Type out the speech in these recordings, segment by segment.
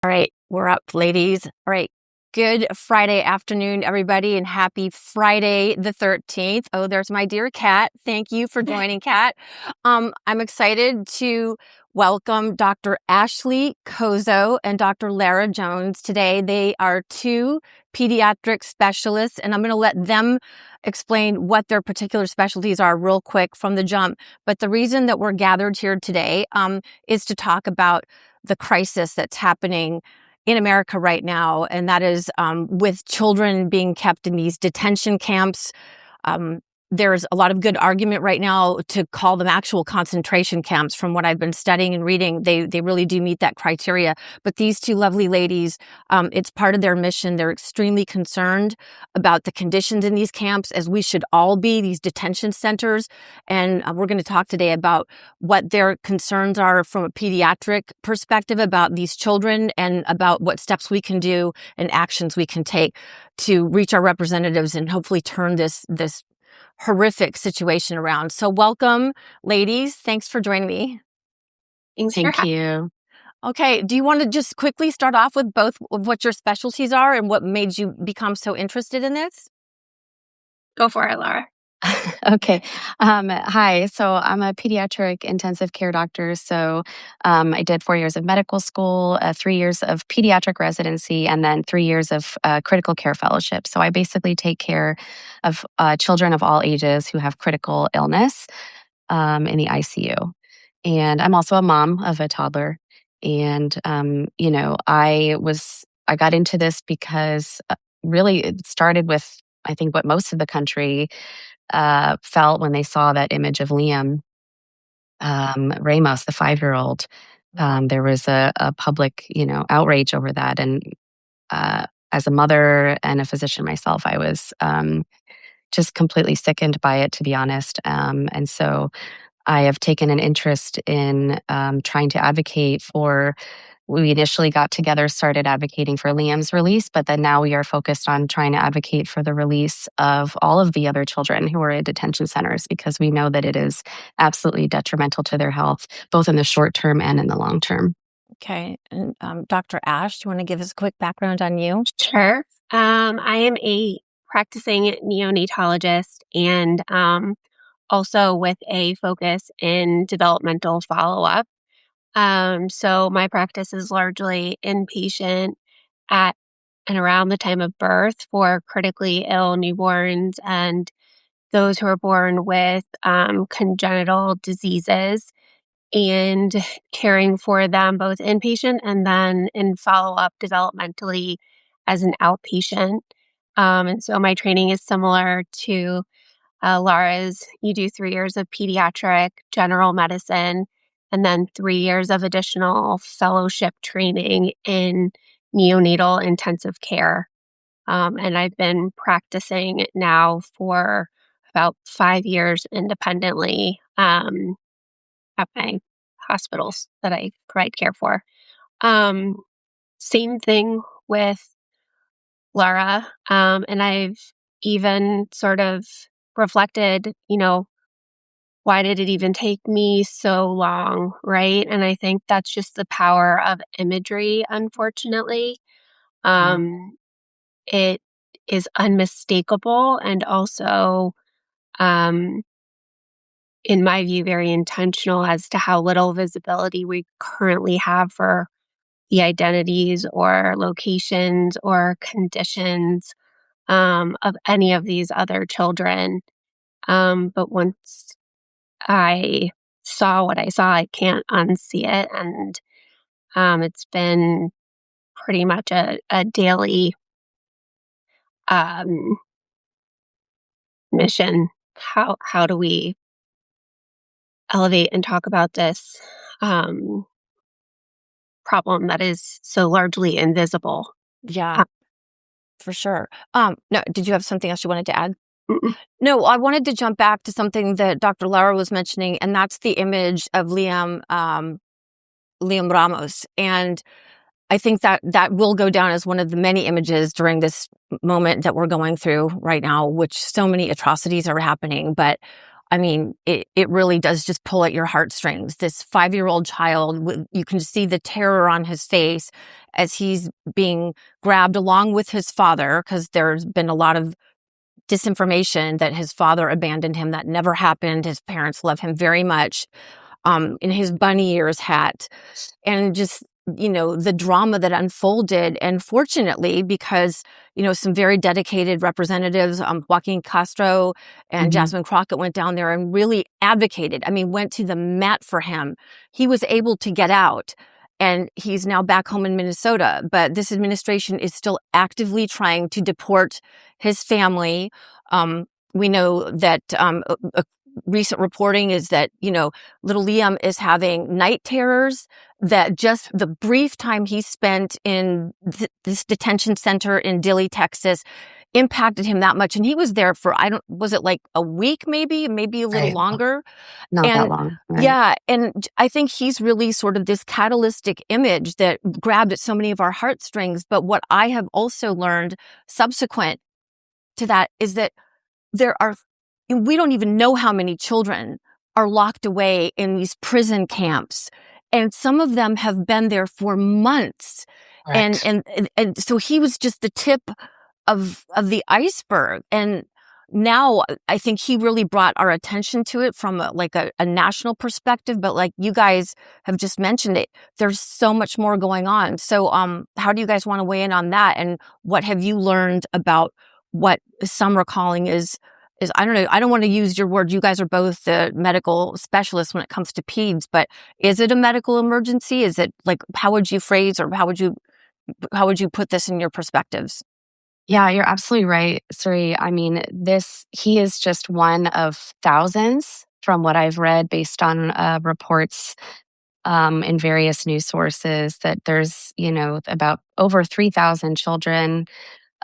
All right, we're up, ladies. All right. Good Friday afternoon, everybody, and happy Friday the 13th. Oh, there's my dear Kat. Thank you for joining, Kat. I'm excited to welcome Dr. Ashley Kozo and Dr. Lara Jones today. They are two pediatric specialists, and I'm going to let them explain what their particular specialties are real quick from the jump. But the reason that we're gathered here today is to talk about the crisis that's happening in America right now, and that is with children being kept in these detention camps. There's a lot of good argument right now to call them actual concentration camps. From what I've been studying and reading, they really do meet that criteria. But these two lovely ladies, it's part of their mission. They're extremely concerned about the conditions in these camps, as we should all be, these detention centers. And we're going to talk today about what their concerns are from a pediatric perspective about these children, and about what steps we can do and actions we can take to reach our representatives and hopefully turn this horrific situation around. So welcome, ladies. Thanks for joining me. Thank you. Okay. Do you want to just quickly start off with both of what your specialties are and what made you become so interested in this? Go for it, Laura. Okay. Hi. So I'm a pediatric intensive care doctor. So I did 4 years of medical school, 3 years of pediatric residency, and then 3 years of critical care fellowship. So I basically take care of children of all ages who have critical illness in the ICU. And I'm also a mom of a toddler. And, I got into this because really it started with, I think, what most of the country felt when they saw that image of Liam Ramos, the 5-year-old. There was a public, outrage over that. And as a mother and a physician myself, I was just completely sickened by it, to be honest. And so I have taken an interest in trying to advocate for. We initially got together, started advocating for Liam's release, but then now we are focused on trying to advocate for the release of all of the other children who are in detention centers, because we know that it is absolutely detrimental to their health, both in the short term and in the long term. Okay. And Dr. Ash, do you want to give us a quick background on you? Sure. I am a practicing neonatologist and also with a focus in developmental follow-up. So my practice is largely inpatient at and around the time of birth for critically ill newborns and those who are born with congenital diseases, and caring for them both inpatient and then in follow-up developmentally as an outpatient. And so my training is similar to Laura's. You do 3 years of pediatric general medicine and then 3 years of additional fellowship training in neonatal intensive care. And I've been practicing now for about 5 years independently at my hospitals that I provide care for. Same thing with Laura. And I've even sort of reflected, why did it even take me so long, right? And I think that's just the power of imagery, unfortunately. It is unmistakable and also, in my view, very intentional as to how little visibility we currently have for the identities or locations or conditions of any of these other children. But once I saw what I saw, I can't unsee it. And it's been pretty much a daily mission. How do we elevate and talk about this problem that is so largely invisible? Yeah, for sure. No, did you have something else you wanted to add? Mm-mm. No, I wanted to jump back to something that Dr. Lara was mentioning, and that's the image of Liam Ramos. And I think that will go down as one of the many images during this moment that we're going through right now, which so many atrocities are happening. But I mean, it really does just pull at your heartstrings. This 5-year-old child, you can see the terror on his face. as he's being grabbed along with his father, because there's been a lot of disinformation that his father abandoned him. That never happened. His parents love him very much. In his bunny ears hat, and just, the drama that unfolded. And fortunately, because, some very dedicated representatives, Joaquin Castro and Jasmine Crockett went down there and really advocated. I mean, went to the mat for him. He was able to get out, and he's now back home in Minnesota. But this administration is still actively trying to deport his family. We know that recent reporting is that, little Liam is having night terrors, that just the brief time he spent in this detention center in Dilley, Texas, impacted him that much. And he was there for, was it like a week, maybe a little longer? Not that long. Right. Yeah. And I think he's really sort of this catalytic image that grabbed at so many of our heartstrings. But what I have also learned subsequent to that is that we don't even know how many children are locked away in these prison camps. And some of them have been there for months. Correct. And so he was just the tip of the iceberg. And now I think he really brought our attention to it from a national perspective. But like you guys have just mentioned it, there's so much more going on. So how do you guys want to weigh in on that? And what have you learned about what some are calling is I don't know, I don't want to use your word. You guys are both the medical specialists when it comes to peds, but is it a medical emergency? Is it like, how would you phrase, or how would you put this in your perspectives? Yeah, you're absolutely right, Suri. I mean, he is just one of thousands from what I've read based on reports in various news sources, that there's, about over 3,000 children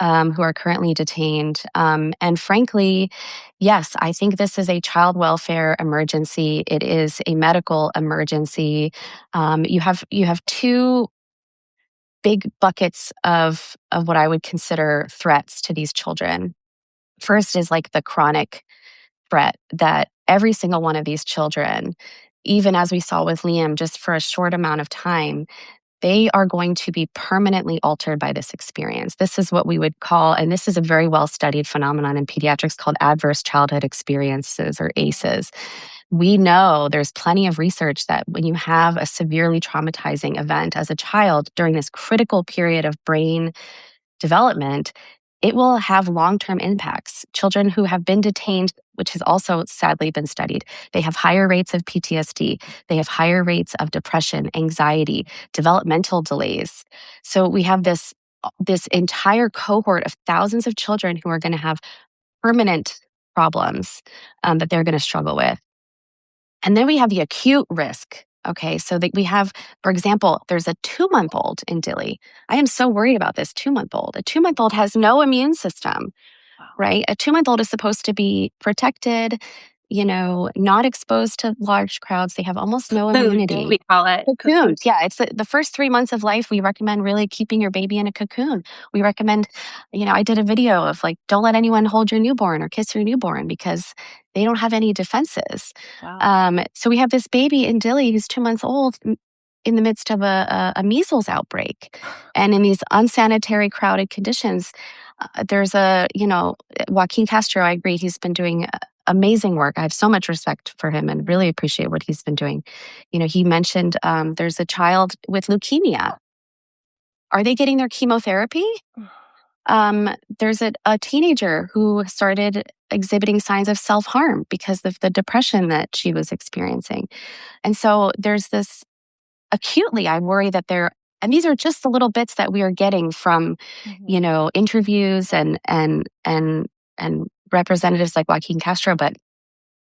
who are currently detained. And frankly, yes, I think this is a child welfare emergency. It is a medical emergency. You have two big buckets of what I would consider threats to these children. First is like the chronic threat that every single one of these children, even as we saw with Liam, just for a short amount of time, they are going to be permanently altered by this experience. This is what we would call, and this is a very well studied phenomenon in pediatrics, called adverse childhood experiences, or ACEs. We know there's plenty of research that when you have a severely traumatizing event as a child during this critical period of brain development, it will have long-term impacts. Children who have been detained, which has also sadly been studied, they have higher rates of PTSD, they have higher rates of depression, anxiety, developmental delays. So we have this entire cohort of thousands of children who are going to have permanent problems that they're going to struggle with. And then we have the acute risk. Okay, so that we have, for example, there's a 2-month-old in Dilley. I am so worried about this 2-month-old. A 2-month-old has no immune system, right? A 2-month-old is supposed to be protected, not exposed to large crowds. They have almost no immunity. We call it Cocoons. Yeah, it's the first 3 months of life. We recommend really keeping your baby in a cocoon. We recommend, I did a video of like, don't let anyone hold your newborn or kiss your newborn, because they don't have any defenses. Wow. So we have this baby in Dilley who's 2 months old in the midst of a measles outbreak, and in these unsanitary, crowded conditions. There's Joaquin Castro. I agree. He's been doing amazing work. I have so much respect for him and really appreciate what he's been doing. He mentioned there's a child with leukemia. Are they getting their chemotherapy? There's a teenager who started exhibiting signs of self-harm because of the depression that she was experiencing. And so there's this acutely, I worry that and these are just the little bits that we are getting from, interviews and representatives like Joaquin Castro, but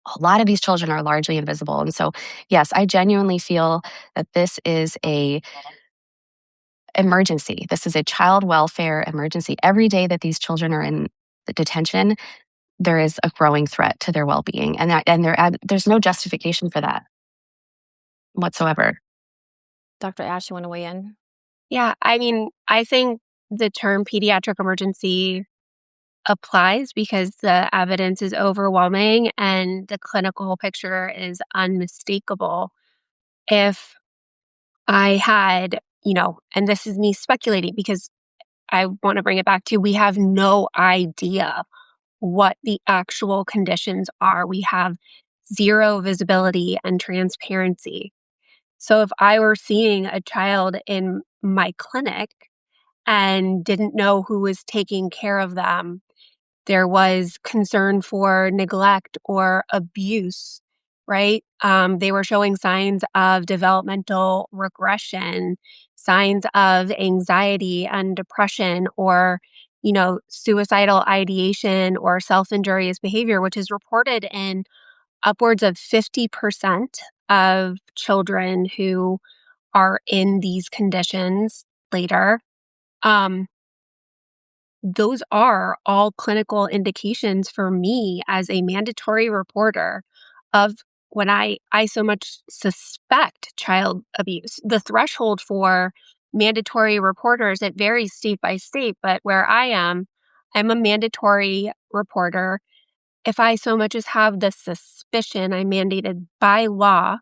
a lot of these children are largely invisible. And so, yes, I genuinely feel that this is a emergency. This is a child welfare emergency. Every day that these children are in the detention, there is a growing threat to their well-being, and there's no justification for that whatsoever. Dr. Ash, you want to weigh in? Yeah, I mean, I think the term pediatric emergency applies because the evidence is overwhelming and the clinical picture is unmistakable. If I had, and this is me speculating because I want to bring it back to, we have no idea what the actual conditions are. We have zero visibility and transparency. So if I were seeing a child in my clinic and didn't know who was taking care of them, there was concern for neglect or abuse, right? They were showing signs of developmental regression, signs of anxiety and depression, or, suicidal ideation or self injurious behavior, which is reported in upwards of 50% of children who are in these conditions later. Um, those are all clinical indications for me as a mandatory reporter of when I so much suspect child abuse. The threshold for mandatory reporters, it varies state by state, but where I'm a mandatory reporter. If I so much as have the suspicion, I'm mandated by law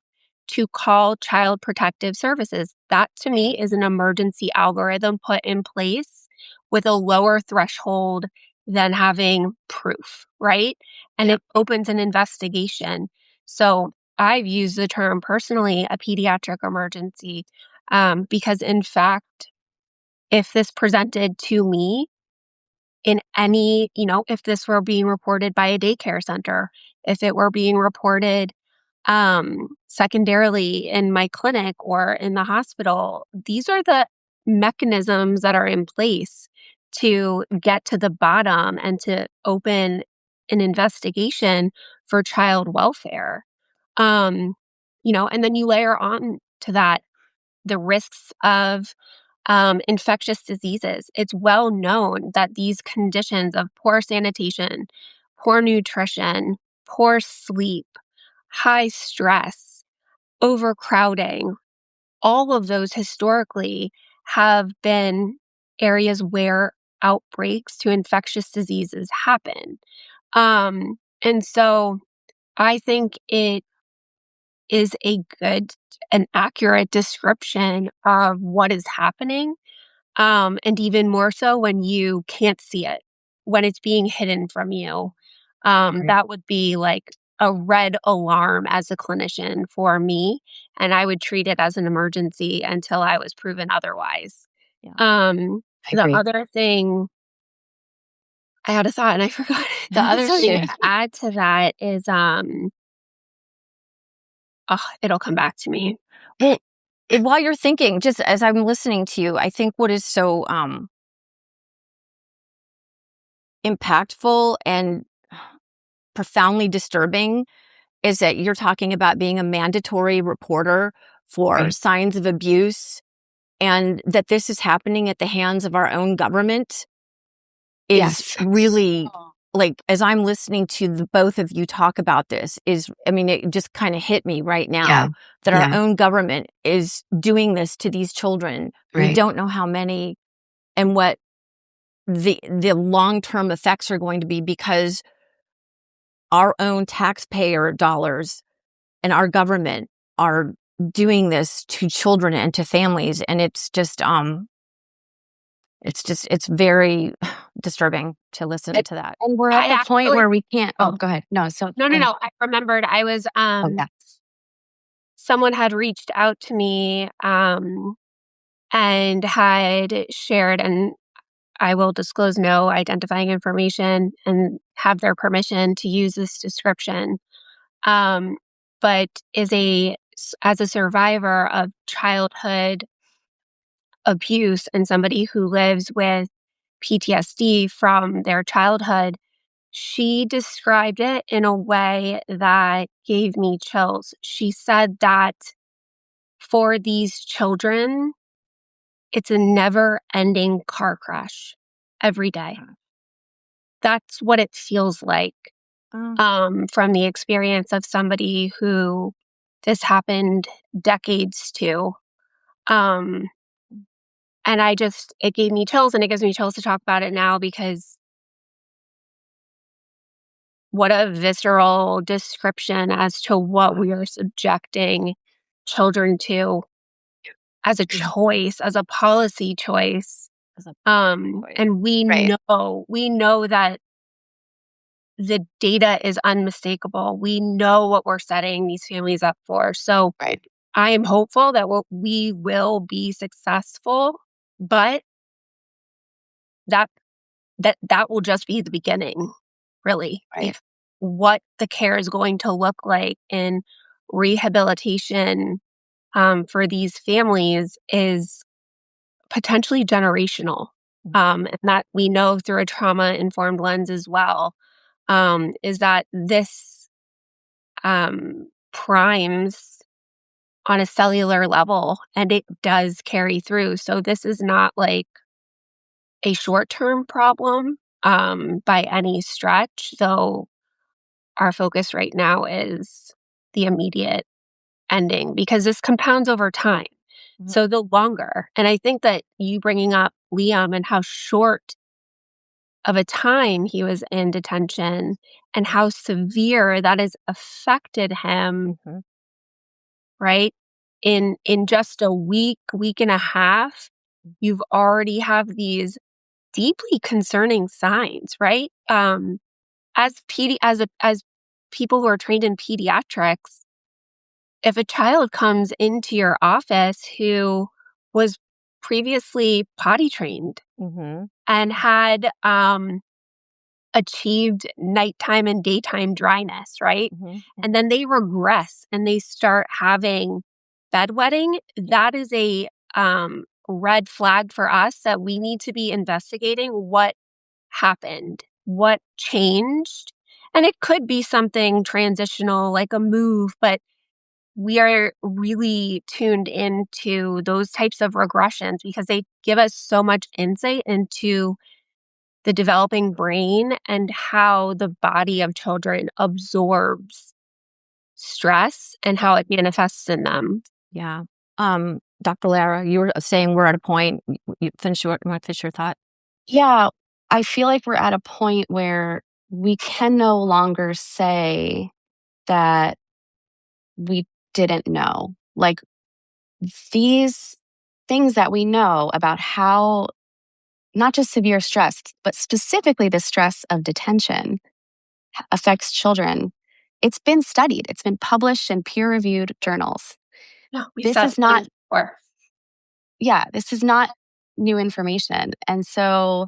to call Child Protective Services. That to me is an emergency algorithm put in place with a lower threshold than having proof, right? And it opens an investigation. So I've used the term personally, a pediatric emergency, because in fact, if this presented to me in any, if this were being reported by a daycare center, if it were being reported secondarily in my clinic or in the hospital, these are the mechanisms that are in place to get to the bottom and to open an investigation for child welfare. And then you layer on to that the risks of infectious diseases. It's well known that these conditions of poor sanitation, poor nutrition, poor sleep, high stress, overcrowding, all of those historically have been areas where outbreaks to infectious diseases happen. And so I think it is a good and accurate description of what is happening. And even more so when you can't see it, when it's being hidden from you. Right. That would be like a red alarm as a clinician for me. And I would treat it as an emergency until I was proven otherwise. Yeah. I The agree. other thing, I had a thought and I forgot it. The other That's thing okay. to add to that is, it'll come back to me. Well, while you're thinking, just as I'm listening to you, I think what is so impactful and profoundly disturbing is that you're talking about being a mandatory reporter for Right. signs of abuse, and that this is happening at the hands of our own government is Yes. really, like, as I'm listening to the both of you talk about this, it just kind of hit me right now Yeah. that our Yeah. own government is doing this to these children. We Right. don't know how many and what the long-term effects are going to be, because our own taxpayer dollars and our government are doing this to children and to families. And it's very disturbing to listen to that. And we're at I the point actually, where we can't. Oh, oh, go ahead. No. So no, go no, ahead. no. I remembered I was, Oh, yeah. someone had reached out to me, and had shared, and I will disclose no identifying information and have their permission to use this description. Um, but as a survivor of childhood abuse and somebody who lives with PTSD from their childhood, she described it in a way that gave me chills. She said that for these children, it's a never ending car crash every day. That's what it feels like, from the experience of somebody who this happened decades to. Um, and it gave me chills, and it gives me chills to talk about it now because what a visceral description as to what we are subjecting children to as a choice, as a policy choice. And we Right. know that the data is unmistakable. We know what we're setting these families up for. So Right. I am hopeful that we will be successful, but that will just be the beginning, really. Right. If what the care is going to look like in rehabilitation for these families is potentially generational. And that we know through a trauma-informed lens as well, is that this primes on a cellular level, and it does carry through. So this is not like a short-term problem by any stretch, though our focus right now is the immediate ending because this compounds over time. So the longer, and I think that you bringing up Liam and how short of a time he was in detention and how severe that has affected him, right? In just a week and a half, you've already have these deeply concerning signs, right? As people who are trained in pediatrics, if a child comes into your office who was previously potty trained and had achieved nighttime and daytime dryness, right? And then they regress and they start having bedwetting, that is a red flag for us that we need to be investigating what happened, what changed. And it could be something transitional like a move, but we are really tuned into those types of regressions because they give us so much insight into the developing brain and how the body of children absorbs stress and how it manifests in them. Yeah. Dr. Lara, you were saying we're at a point. You want to finish your thought? Yeah, I feel like we're at a point where we can no longer say that we didn't know. Like these things that we know about how not just severe stress, but specifically the stress of detention affects children. It's been studied. It's been published in peer-reviewed journals. No, This is not, before. this is not new information. And so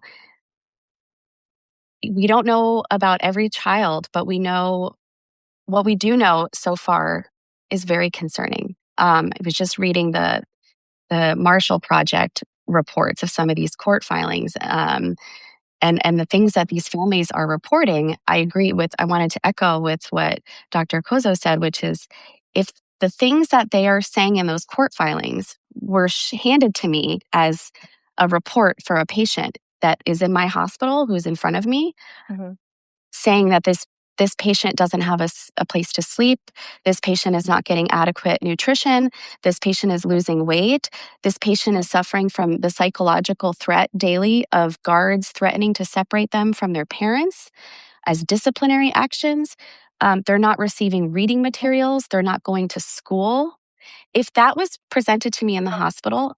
we don't know about every child, but we know what we do know so far is very concerning. I was just reading the Marshall Project reports of some of these court filings. And the things that these families are reporting, I wanted to echo with what Dr. Kozo said, which is if the things that they are saying in those court filings were handed to me as a report for a patient that is in my hospital who's in front of me, saying that this patient doesn't have a place to sleep. This patient is not getting adequate nutrition. This patient is losing weight. This patient is suffering from the psychological threat daily of guards threatening to separate them from their parents as disciplinary actions. They're not receiving reading materials. They're not going to school. If that was presented to me in the hospital,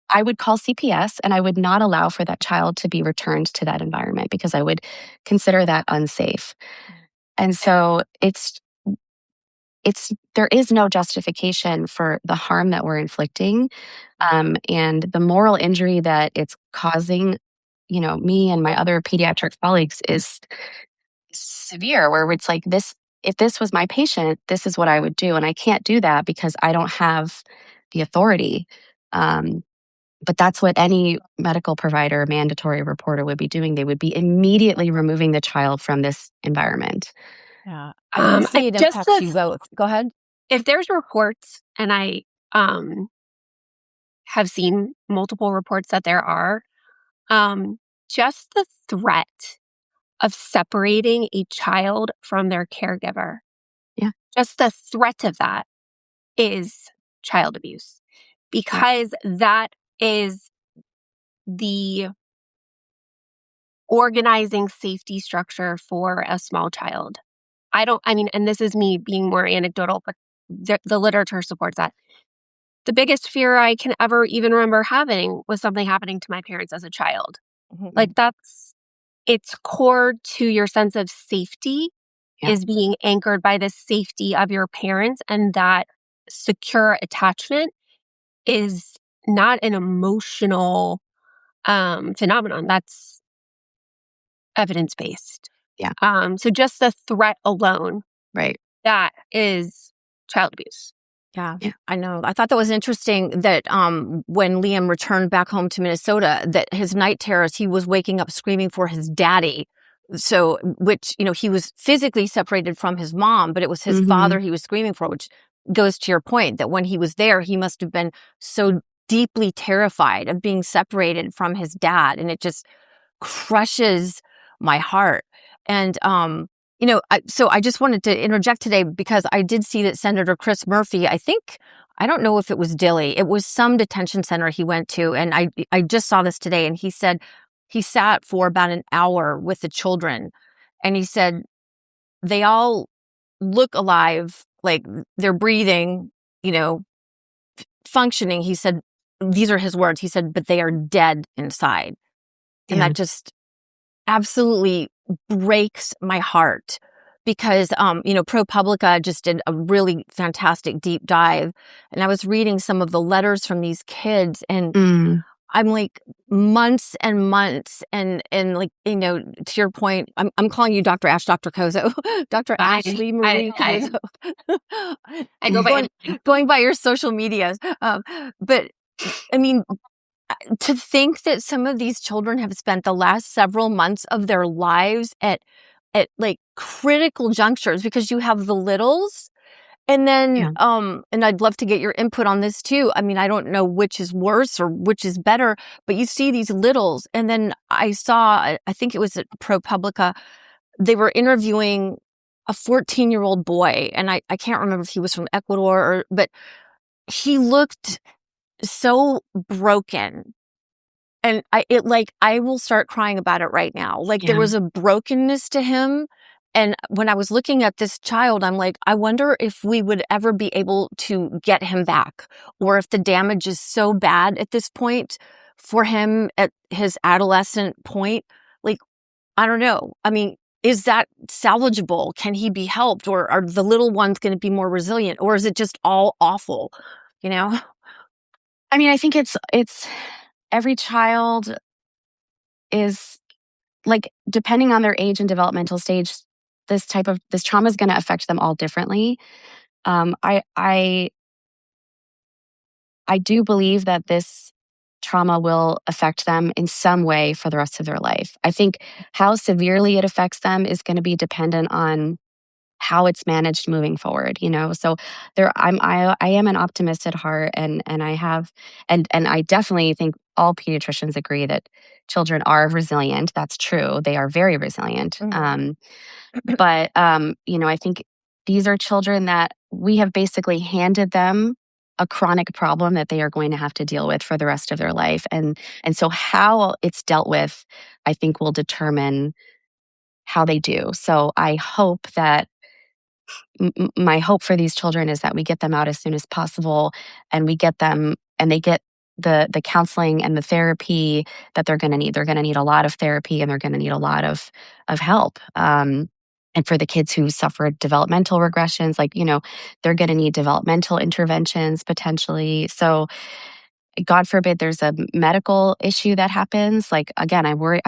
I would call CPS and I would not allow for that child to be returned to that environment because I would consider that unsafe. And so there is no justification for the harm that we're inflicting, and the moral injury that it's causing, me and my other pediatric colleagues is severe, where it's like this, if this was my patient, this is what I would do. And I can't do that because I don't have the authority. But that's what any medical provider, mandatory reporter would be doing. They would be immediately removing the child from this environment. Yeah. I can see it impacts you both. Go ahead. If there's reports, and I have seen multiple reports that there are, just the threat of separating a child from their caregiver. Yeah. Just the threat of that is child abuse because that is the organizing safety structure for a small child. And this is me being more anecdotal, but the literature supports that. the biggest fear I can ever even remember having was something happening to my parents as a child. Like it's core to your sense of safety is being anchored by the safety of your parents, and that secure attachment is not an emotional phenomenon. That's evidence-based. Yeah. So just the threat alone, Right. that is child abuse. Yeah, Yeah. I know. I thought that was interesting that when Liam returned back home to Minnesota, that his night terrors, he was waking up screaming for his daddy. So, which, he was physically separated from his mom, but it was his father he was screaming for, which goes to your point that when he was there, he must have been so deeply terrified of being separated from his dad. And it just crushes my heart. And, so I just wanted to interject today because I did see that Senator Chris Murphy, I don't know if it was Dilley, it was some detention center he went to. And I just saw this today, and he said he sat for about an hour with the children, and he said they all look alive, like they're breathing, functioning. He said, these are his words. He said, but they are dead inside. And that just absolutely breaks my heart because, ProPublica just did a really fantastic deep dive. And I was reading some of the letters from these kids, and I'm like months and months and like, to your point, I'm calling you Dr. Ash, Dr. Kozo, Dr. Ashley Marie Kozo. I go by going by your social medias. But I mean, to think that some of these children have spent the last several months of their lives at like critical junctures, because you have the littles, and then and I'd love to get your input on this too. I mean, I don't know which is worse or which is better, but you see these littles, and then I think it was at ProPublica, they were interviewing a 14-year-old boy, and I can't remember if he was from Ecuador but he looked so broken. And I will start crying about it right now. Like there was a brokenness to him. And when I was looking at this child, I'm like, I wonder if we would ever be able to get him back, or if the damage is so bad at this point for him at his adolescent point. Like, I don't know. I mean, is that salvageable? Can he be helped? Or are the little ones going to be more resilient? Or is it just all awful? I mean, I think it's every child is like, depending on their age and developmental stage, this trauma is going to affect them all differently. I do believe that this trauma will affect them in some way for the rest of their life. I think how severely it affects them is going to be dependent on how it's managed moving forward, So I am an optimist at heart, and I have, and I definitely think all pediatricians agree that children are resilient. That's true. They are very resilient. But I think these are children that we have basically handed them a chronic problem that they are going to have to deal with for the rest of their life. And so how it's dealt with, I think, will determine how they do. So I hope that my hope for these children is that we get them out as soon as possible, and we get them, and they get the counseling and the therapy that they're going to need. They're going to need a lot of therapy, and they're going to need a lot of help. And for the kids who suffered developmental regressions, they're going to need developmental interventions potentially. So God forbid there's a medical issue that happens. Like, again, I worry.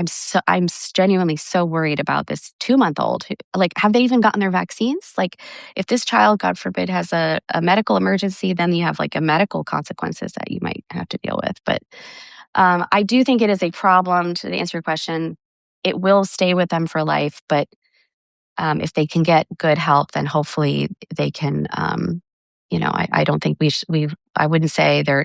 I'm genuinely so worried about this 2-month-old. Like, have they even gotten their vaccines? Like, if this child, God forbid, has a medical emergency, then you have like a medical consequences that you might have to deal with. But I do think it is a problem. To answer your question, it will stay with them for life. But if they can get good help, then hopefully they can. I don't think I wouldn't say they're.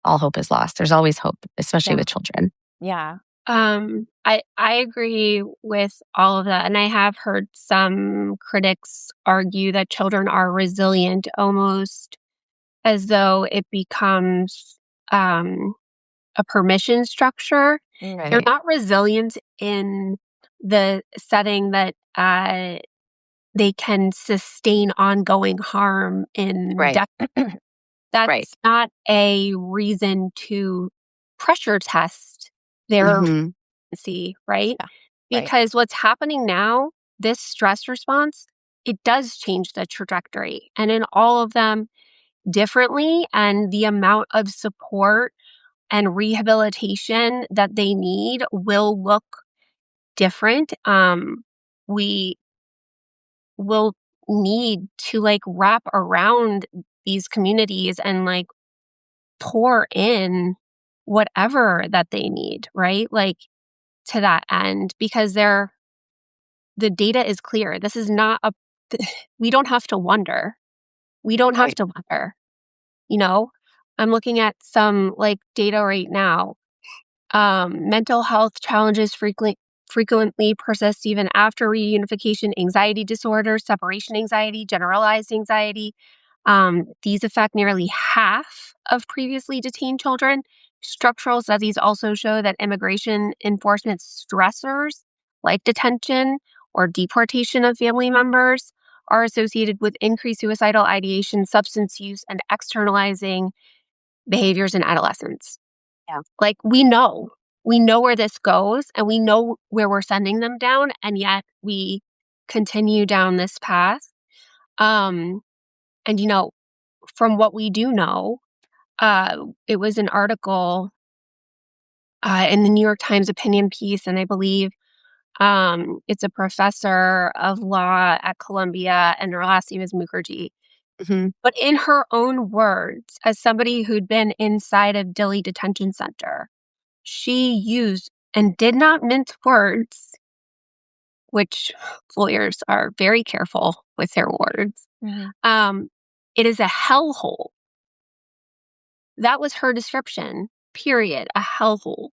All hope is lost. There's always hope, especially with children. Yeah. I agree with all of that. And I have heard some critics argue that children are resilient almost as though it becomes a permission structure. Right. They're not resilient in the setting that they can sustain ongoing harm in Right. That's not a reason to pressure test their pregnancy, right? Yeah. Because what's happening now, this stress response, it does change the trajectory. And in all of them differently, and the amount of support and rehabilitation that they need will look different. We will need to like wrap around these communities and like pour in whatever that they need, right? Like to that end, because the data is clear. This is not we don't have to wonder. We don't have to wonder, you know? I'm looking at some like data right now. Mental health challenges frequently persist even after reunification. Anxiety disorders, separation anxiety, generalized anxiety. These affect nearly half of previously detained children. Structural studies also show that immigration enforcement stressors like detention or deportation of family members are associated with increased suicidal ideation, substance use, and externalizing behaviors in adolescents. Yeah. Like we know where this goes and we know where we're sending them down, and yet we continue down this path. And you know, from what we do know, it was an article in the New York Times opinion piece, and I believe it's a professor of law at Columbia, and her last name is Mukherjee. But in her own words, as somebody who'd been inside of Dilley Detention Center, she used and did not mince words, which lawyers are very careful with their words. It is a hellhole. That was her description, period, a hellhole,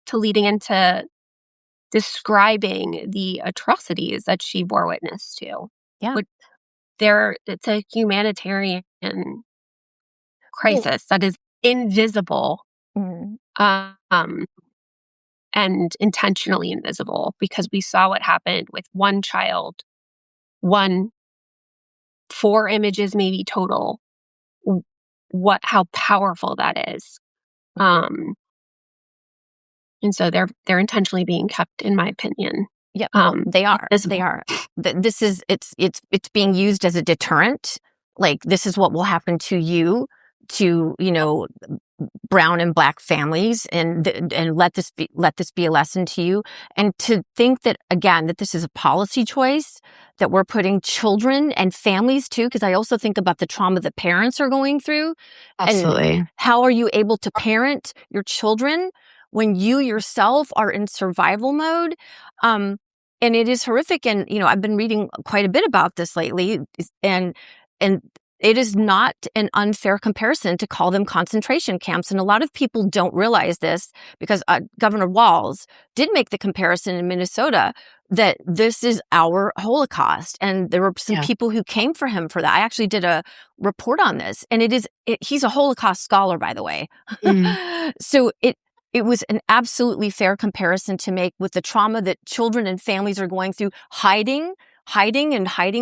to leading into describing the atrocities that she bore witness to. Yeah. But it's a humanitarian crisis that is invisible and intentionally invisible, because we saw what happened with one child, 4 images maybe total, how powerful that is. And so they're intentionally being kept, in my opinion. Yeah, they are. They are. This is it's being used as a deterrent. Like, this is what will happen to you, to, you know, brown and black families, and let this be a lesson to you. And to think that, again, that this is a policy choice, that we're putting children and families too, because I also think about the trauma that parents are going through. Absolutely. And how are you able to parent your children when you yourself are in survival mode? And it is horrific. And, you know, I've been reading quite a bit about this lately, and it is not an unfair comparison to call them concentration camps. And a lot of people don't realize this, because Governor Walz did make the comparison in Minnesota that this is our Holocaust. And there were some people who came for him for that. I actually did a report on this, and he's a Holocaust scholar, by the way. So it was an absolutely fair comparison to make with the trauma that children and families are going through, hiding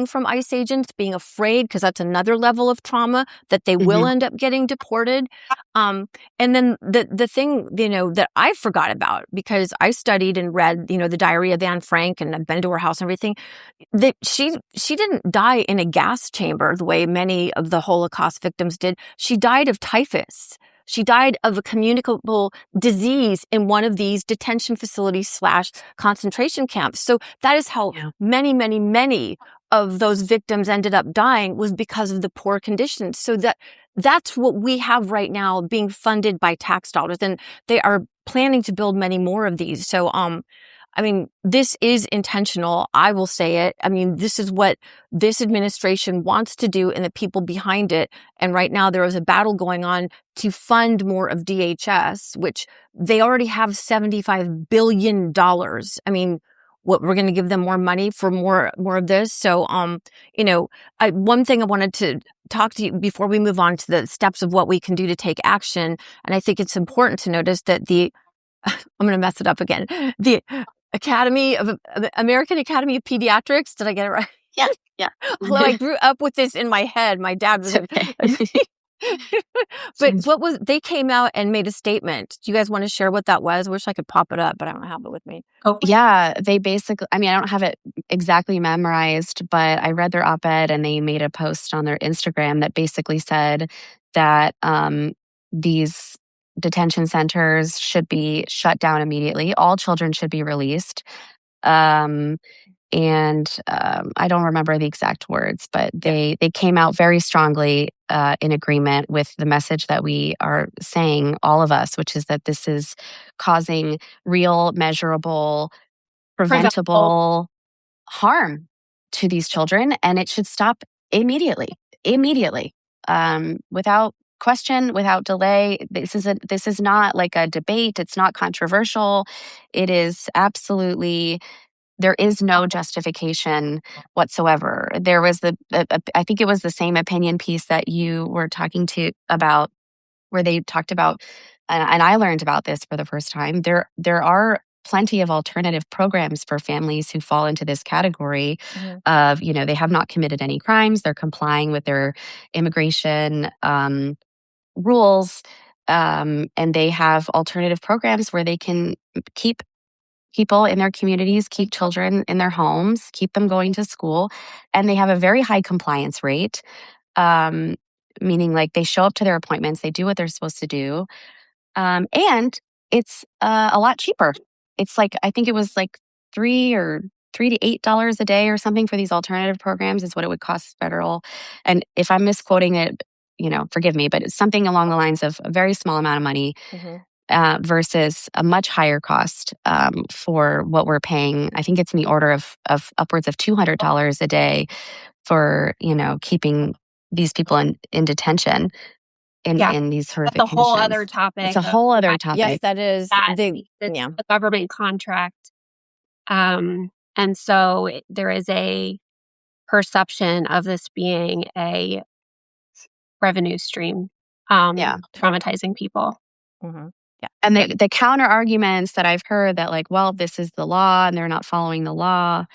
from ICE agents, being afraid, because that's another level of trauma, that they will end up getting deported. And then the thing, you know, that I forgot about, because I studied and read, you know, the Diary of Anne Frank, and I've been to her house and everything, that she didn't die in a gas chamber the way many of the Holocaust victims did. She died of typhus. She died of a communicable disease in one of these detention facilities / concentration camps. So that is how many, many, many of those victims ended up dying, was because of the poor conditions. So that's what we have right now, being funded by tax dollars, and they are planning to build many more of these. So, I mean, this is intentional. I will say it. I mean, this is what this administration wants to do, and the people behind it. And right now there is a battle going on to fund more of DHS, which they already have $75 billion. I mean, what, we're going to give them more money for more of this. So, you know, one thing I wanted to talk to you before we move on to the steps of what we can do to take action. And I think it's important to notice that I'm going to mess it up again. The American Academy of Pediatrics. Did I get it right? Yeah. Although I grew up with this in my head. My dad was But they came out and made a statement. Do you guys want to share what that was? I wish I could pop it up, but I don't have it with me. Yeah, they basically, I mean, I don't have it exactly memorized, but I read their op-ed and they made a post on their Instagram that basically said that these detention centers should be shut down immediately. All children should be released. I don't remember the exact words, but they came out very strongly in agreement with the message that we are saying, all of us, which is that this is causing real, measurable, preventable harm to these children, and it should stop immediately, without question, without delay. This is not like a debate. It's not controversial. It is absolutely. There is no justification whatsoever. There was I think it was the same opinion piece that you were talking to about, where they talked about, and I learned about this for the first time. There are plenty of alternative programs for families who fall into this category of, they have not committed any crimes, they're complying with their immigration rules, and they have alternative programs where they can keep people in their communities, keep children in their homes, keep them going to school, and they have a very high compliance rate, meaning like they show up to their appointments, they do what they're supposed to do, and it's a lot cheaper. It's like, I think it was like $3 to $8 a day or something for these alternative programs is what it would cost federal. And if I'm misquoting it, forgive me, but it's something along the lines of a very small amount of money. Versus a much higher cost for what we're paying. I think it's in the order of upwards of $200 a day for, keeping these people in detention in these horrific That's a conditions. whole other topic. It's a whole other topic. Yes, that is the government contract. And so there is a perception of this being a revenue stream, traumatizing people. Mm-hmm. Yeah. And the counter arguments that I've heard that, like, well, this is the law and they're not following the law.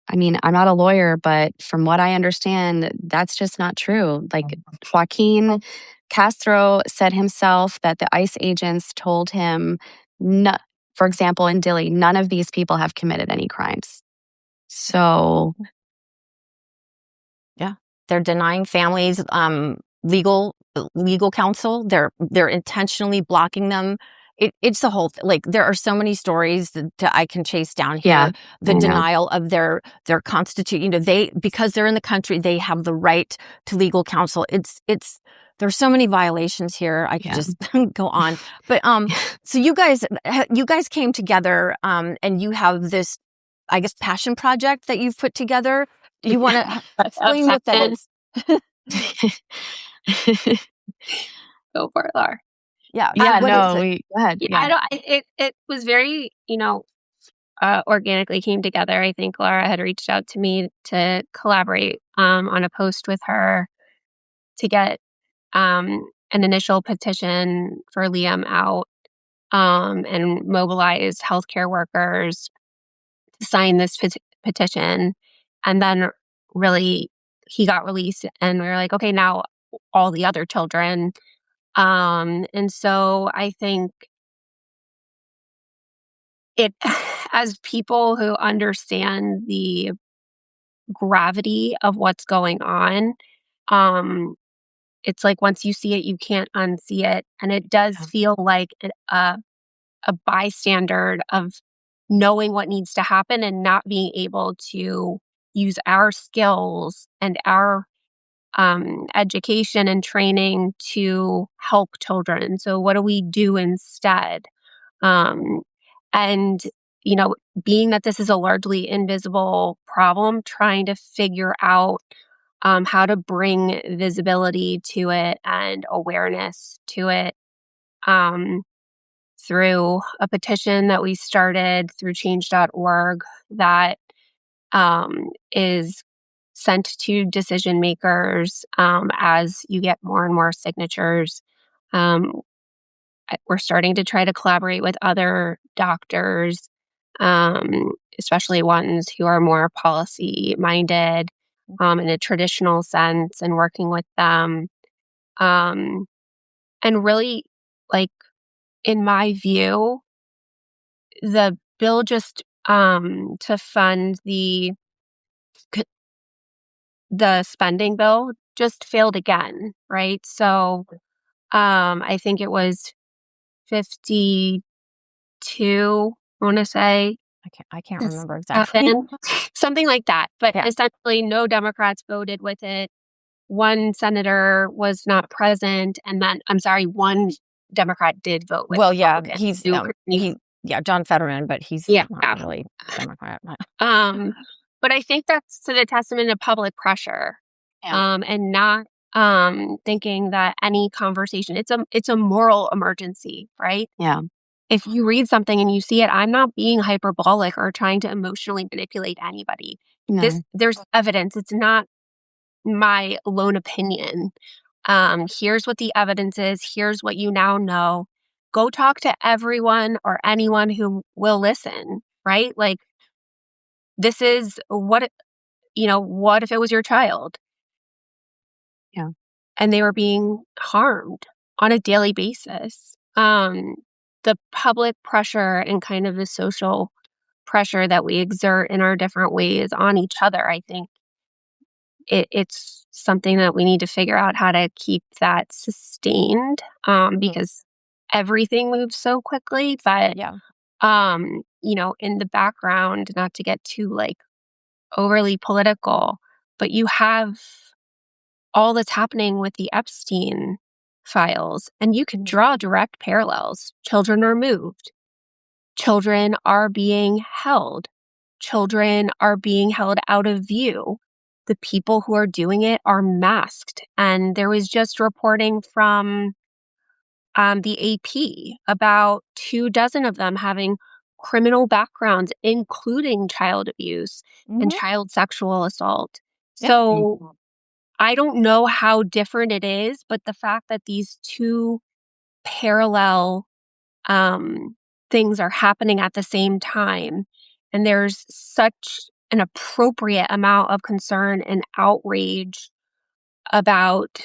I mean, I'm not a lawyer, but from what I understand, that's just not true. Like, Joaquin Castro said himself that the ICE agents told him, for example, in Dilley, none of these people have committed any crimes. So, yeah, they're denying families legal counsel. They're intentionally blocking them. It's the whole like there are so many stories that I can chase down here. Yeah, the denial of their constitution. Because they're in the country, they have the right to legal counsel. There's so many violations here. I could just go on. But so you guys came together and you have this, I guess, passion project that you've put together. Do you want to explain what that is? Go for it, Laura. Yeah. Go ahead. Yeah. It was very, organically came together. I think Laura had reached out to me to collaborate on a post with her to get an initial petition for Liam out and mobilize healthcare workers to sign this petition. And then really he got released and we were like, okay, now all the other children. And so I think as people who understand the gravity of what's going on, it's like once you see it, you can't unsee it. And it does feel like a bystander of knowing what needs to happen and not being able to use our skills and our education and training to help children. So what do we do instead? And, being that this is a largely invisible problem, trying to figure out how to bring visibility to it and awareness to it through a petition that we started through change.org that is sent to decision makers as you get more and more signatures. We're starting to try to collaborate with other doctors, especially ones who are more policy minded in a traditional sense, and working with them And really, like, in my view, the bill just to fund the spending bill just failed again, right? So I think it was 52, I want to say. I can't remember exactly. Something like that. But Yeah. essentially, no Democrats voted with it. One senator was not present, and then one Democrat did vote with Well, yeah, Republicans. John Fetterman, but he's Yeah. not really Democrat. But I think that's to the testament of public pressure, Yeah. and not thinking that any conversation, it's a moral emergency, right? Yeah. If you read something and you see it, I'm not being hyperbolic or trying to emotionally manipulate anybody. No. There's evidence. It's not my lone opinion. Here's what the evidence is. Here's what you now know. Go talk to everyone or anyone who will listen, right? Like, this is what if it was your child? Yeah. And they were being harmed on a daily basis. The public pressure and kind of the social pressure that we exert in our different ways on each other, I think it's something that we need to figure out how to keep that sustained, because everything moves so quickly. But Yeah. in the background, not to get too like overly political, but you have all that's happening with the Epstein files, and you can draw direct parallels. Children are moved. Children are being held. Children are being held out of view. The people who are doing it are masked. And there was just reporting from the AP about 24 of them having criminal backgrounds, including child abuse and child sexual assault. Yep. So I don't know how different it is, but the fact that these two parallel things are happening at the same time, and there's such an appropriate amount of concern and outrage about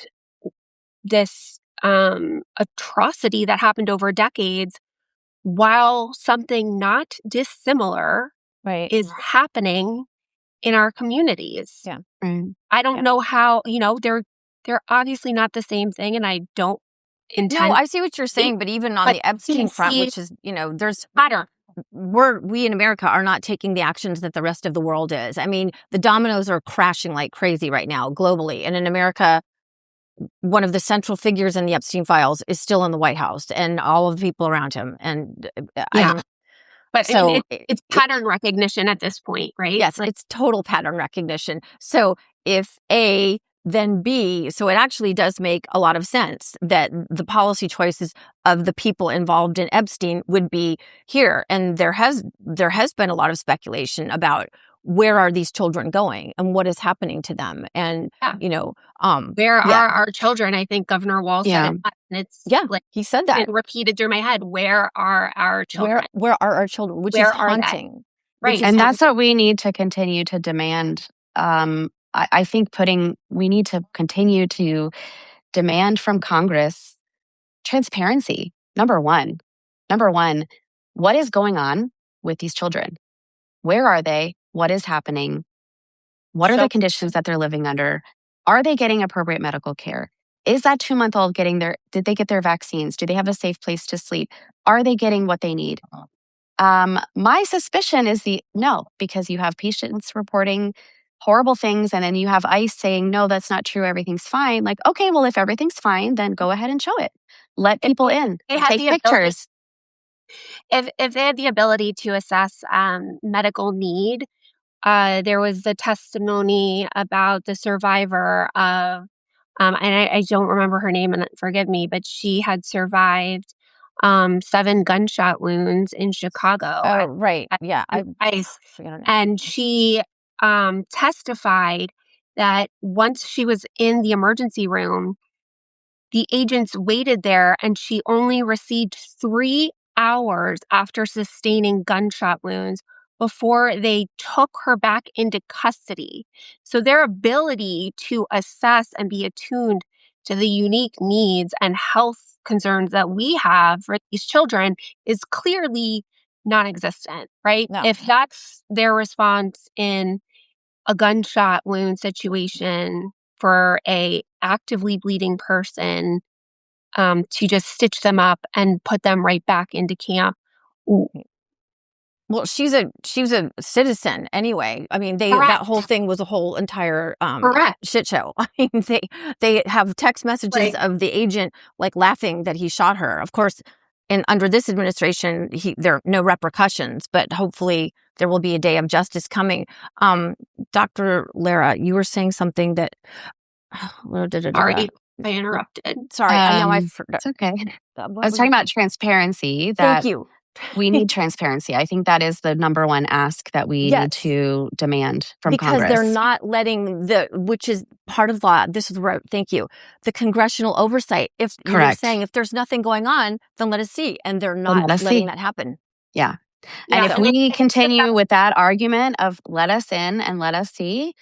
this atrocity that happened over decades, while something not dissimilar Right. is happening in our communities. Yeah. I don't know how, they're obviously not the same thing, and I don't intend. No, I see what you're saying, but even on but the Epstein you front, see which is, there's pattern. we in America are not taking the actions that the rest of the world is. I mean, the dominoes are crashing like crazy right now globally. And in America, one of the central figures in the Epstein files is still in the White House and all of the people around him. And Yeah. But so I mean, it's pattern recognition at this point, right? Yes, it's total pattern recognition. So if A, then B, so it actually does make a lot of sense that the policy choices of the people involved in Epstein would be here. And there has been a lot of speculation about where are these children going and what is happening to them. And, where are our children? I think Governor Wall said it. And it's like, he said that. It repeated through my head. Where are our children? Where are our children? Which Where is are they? haunting. Right. And that's what we need to continue to demand. I think we need to continue to demand from Congress transparency. Number one, what is going on with these children? Where are they? What is happening? What are the conditions that they're living under? Are they getting appropriate medical care? Is that 2-month-old did they get their vaccines? Do they have a safe place to sleep? Are they getting what they need? My suspicion is no, because you have patients reporting horrible things, and then you have ICE saying, no, that's not true. Everything's fine. Like, okay, well, if everything's fine, then go ahead and show it. Let people in. Take pictures. If they had the ability to assess medical need, there was the testimony about the survivor of, and I don't remember her name, and forgive me, but she had survived 7 gunshot wounds in Chicago. Oh, right. Yeah. And she testified that once she was in the emergency room, the agents waited there, and she only received 3 hours after sustaining gunshot wounds before they took her back into custody. So their ability to assess and be attuned to the unique needs and health concerns that we have for these children is clearly non-existent, right? No. If that's their response in a gunshot wound situation for a actively bleeding person, to just stitch them up and put them right back into camp. Well, she's a citizen anyway. I mean, that Correct. whole thing was a whole entire Correct. shit show. I mean, they have text messages Like- of the agent like laughing that he shot her. Of course, under this administration, there are no repercussions, but hopefully there will be a day of justice coming. Dr. Lara, you were saying something that. Sorry, I interrupted. Sorry, I know I forgot. It's okay. I was talking about transparency. That Thank you. we need transparency. I think that is the number one ask that we need to demand from Congress. Because they're not letting which is part of law. This is where, thank you, the congressional oversight. If you're saying if there's nothing going on, then let us see. And they're not letting that happen. Yeah. And if we continue with that argument of let us in and let us see,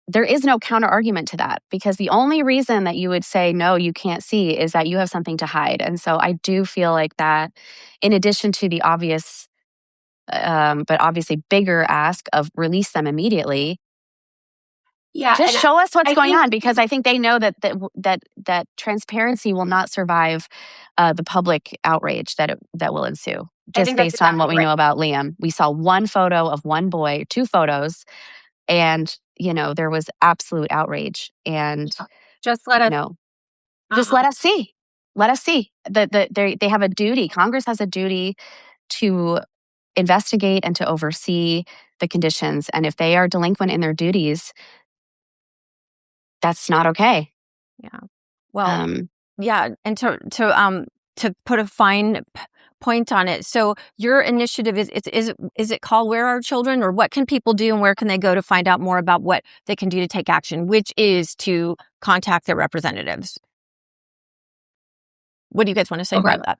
there is no counter argument to that, because the only reason that you would say, no, you can't see is that you have something to hide. And so I do feel like that, in addition to the obvious, but obviously bigger ask of release them immediately. Yeah. Just show us what's going on, because I think they know that transparency will not survive the public outrage that will ensue. Just based on what we know about Liam. We saw one photo of one boy, 2 photos, and there was absolute outrage. And just let us just let us see. Let us see that they have a duty. Congress has a duty to investigate and to oversee the conditions. And if they are delinquent in their duties, that's not okay. Yeah. Well, yeah. And to put a fine point on it. So your initiative is it called Where Are Children, or what can people do and where can they go to find out more about what they can do to take action, which is to contact their representatives? What do you guys want to say about that?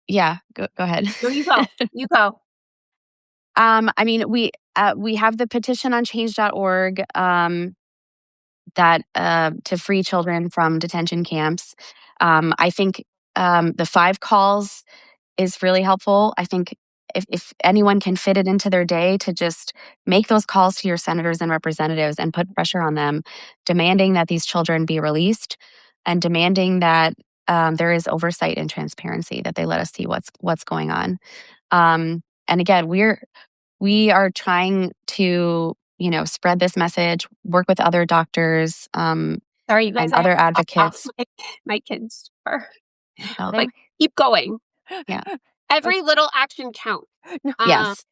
Yeah, go ahead. You go. You go. I mean, we have the petition on change.org that to free children from detention camps. I think the 5 calls is really helpful. I think if anyone can fit it into their day to just make those calls to your senators and representatives and put pressure on them, demanding that these children be released and demanding that there is oversight and transparency, that they let us see what's going on. And again, we are trying to spread this message, work with other doctors, Sorry, you guys, and other advocates. My kids are like, keep going. Yeah. Every little action counts. Yes.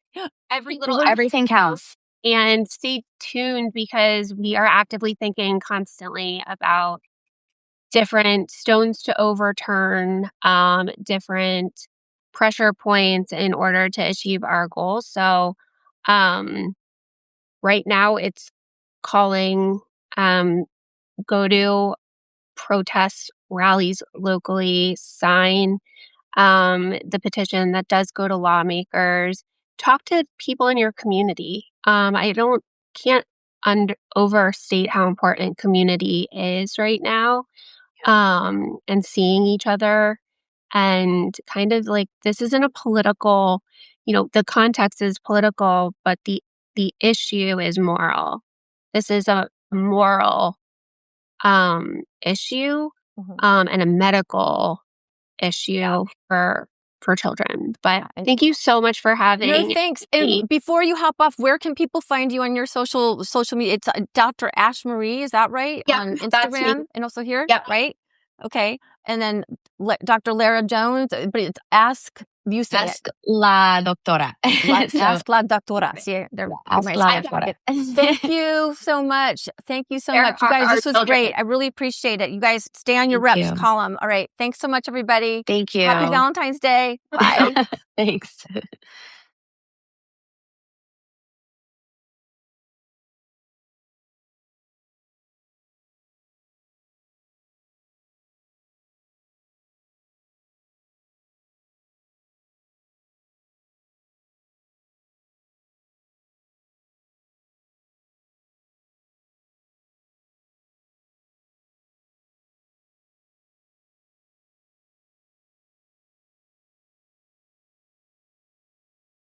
Everything counts. And stay tuned, because we are actively thinking constantly about different stones to overturn, different pressure points in order to achieve our goals. So right now it's calling, go to protest rallies locally, sign the petition that does go to lawmakers, talk to people in your community. I can't overstate how important community is right now, and seeing each other, and kind of like, this isn't a political, the context is political, but the issue is moral. This is a moral issue, and a medical issue for children. But thank you so much for having me. No, thanks. And before you hop off, where can people find you on your social media? It's Dr. Ash Marie, is that right? Yeah, on Instagram and also here? Yeah. Right? Okay. And then Dr. Lara Jones, but it's Ask La Doctora. Ask La Doctora. Sí, Ask La Doctora. Thank you so much. Thank you so much. You guys, this was great. I really appreciate it. You guys stay on your reps column. All right. Thanks so much, everybody. Thank you. Happy Valentine's Day. Bye. Thanks.